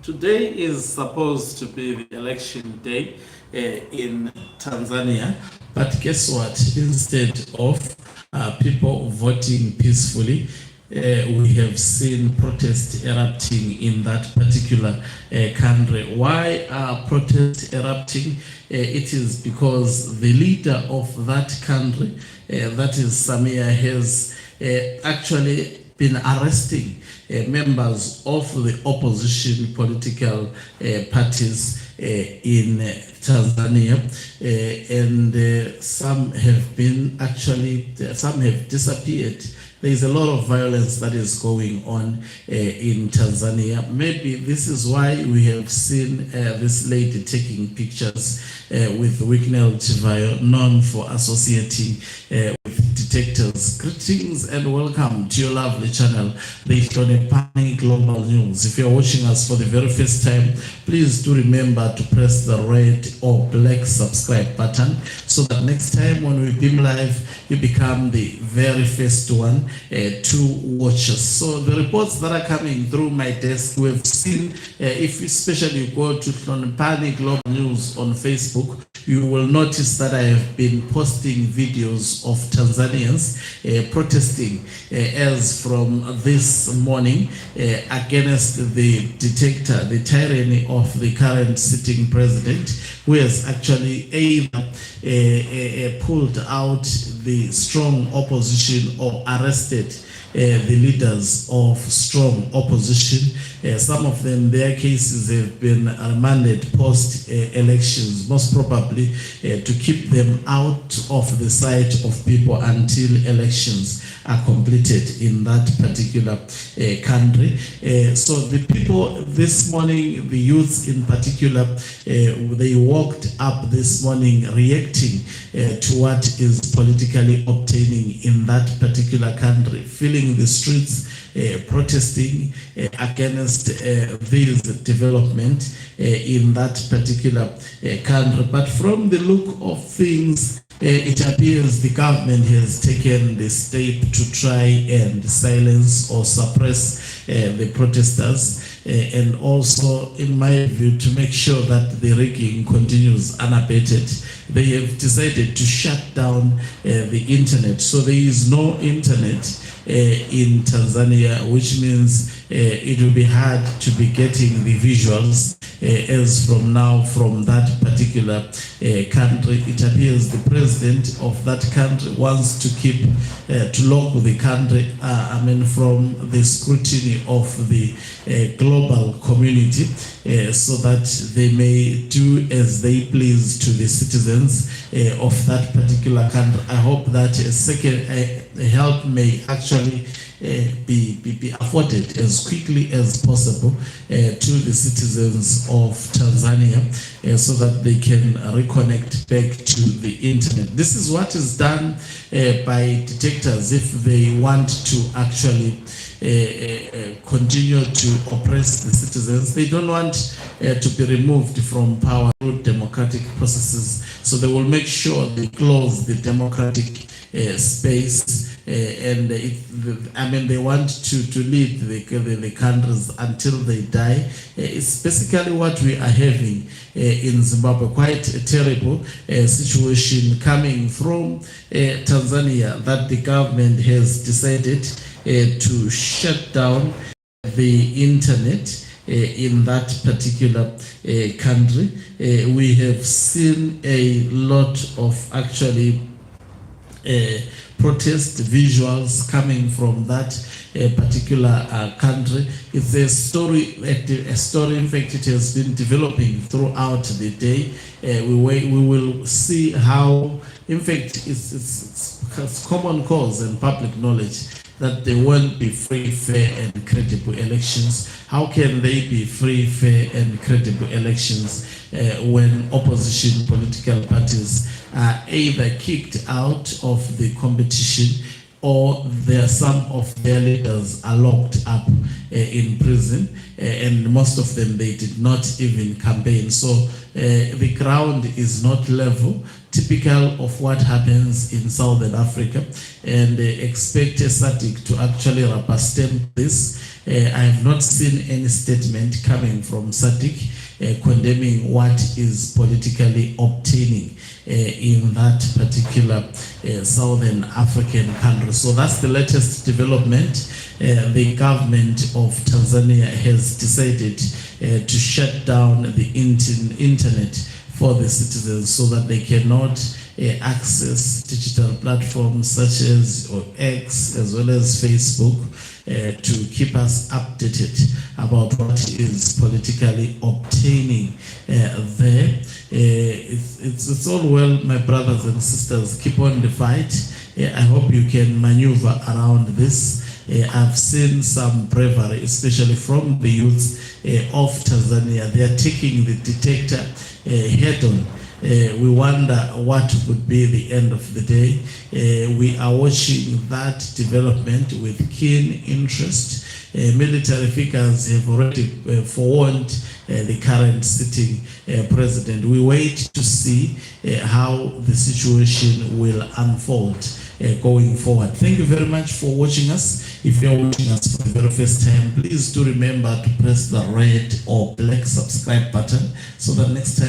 Today is supposed to be the election day in Tanzania, but guess what? Instead of people voting peacefully, we have seen protests erupting in that particular country. Why are protests erupting? It is because the leader of that country, that is Samia, has actually been arresting members of the opposition political parties in Tanzania, and some have disappeared. There is a lot of violence that is going on in Tanzania. Maybe this is why we have seen this lady taking pictures with Wicknell Chivayo, known for associating with detectors. Greetings and welcome to your lovely channel, the Tanzanian Global News. If you're watching us for the very first time, please do remember to press the red or black subscribe button so that next time when we beam live, you become the very first one to watch us. So the reports that are coming through my desk, we have seen, if especially you go to Tanzanian Global News on Facebook, you will notice that I have been posting videos of Tanzanians protesting as from this morning against the dictator, the tyranny of the current sitting president, who has actually either pulled out the strong opposition or arrested the leaders of strong opposition. Some of them, their cases have been remanded post-elections, most probably to keep them out of the sight of people until elections are completed in that particular country. So the people this morning, the youths in particular, they walked up this morning reacting to what is politically obtaining in that particular country, filling the streets, protesting against this development in that particular country. But from the look of things, it appears the government has taken the step to try and silence or suppress the protesters, and also, in my view, to make sure that the rigging continues unabated. They have decided to shut down the internet. So there is no internet in Tanzania, which means it will be hard to be getting the visuals as from now from that particular country. It appears the president of that country wants to keep to lock the country from the scrutiny of the global community, so that they may do as they please to the citizens of that particular country. I hope that a second help may actually be afforded as quickly as possible to the citizens of Tanzania, so that they can reconnect back to the internet. This is what is done by detectors if they want to actually continue to oppress the citizens. They don't want to be removed from power through democratic processes, so they will make sure they close the democratic space, and they want to lead the countries until they die. It's basically what we are having in Zimbabwe, quite a terrible situation coming from Tanzania, that the government has decided to shut down the internet in that particular country. We have seen a lot of actually protest visuals coming from that particular country. It's a story, in fact, it has been developing throughout the day. We will see how, in fact, it's common cause and public knowledge that there won't be free, fair, and credible elections. How can they be free, fair, and credible elections when opposition political parties are either kicked out of the competition or some of their leaders are locked up in prison, and most of them, they did not even campaign. So the ground is not level, typical of what happens in Southern Africa, and expect SADC to actually rubber stamp this. I have not seen any statement coming from SADC condemning what is politically obtaining in that particular Southern African country. So that's the latest development. The government of Tanzania has decided to shut down the internet for the citizens so that they cannot access digital platforms such as X as well as Facebook to keep us updated about what is politically obtaining there. It's all well, my brothers and sisters. Keep on the fight. I hope you can maneuver around this. I've seen some bravery, especially from the youth of Tanzania. They are taking the dictator head on. We wonder what would be the end of the day. We are watching that development with keen interest. Military figures have already forewarned the current sitting president. We wait to see how the situation will unfold going forward. Thank you very much for watching us. If you're watching us for the very first time, please do remember to press the red or black subscribe button so that next time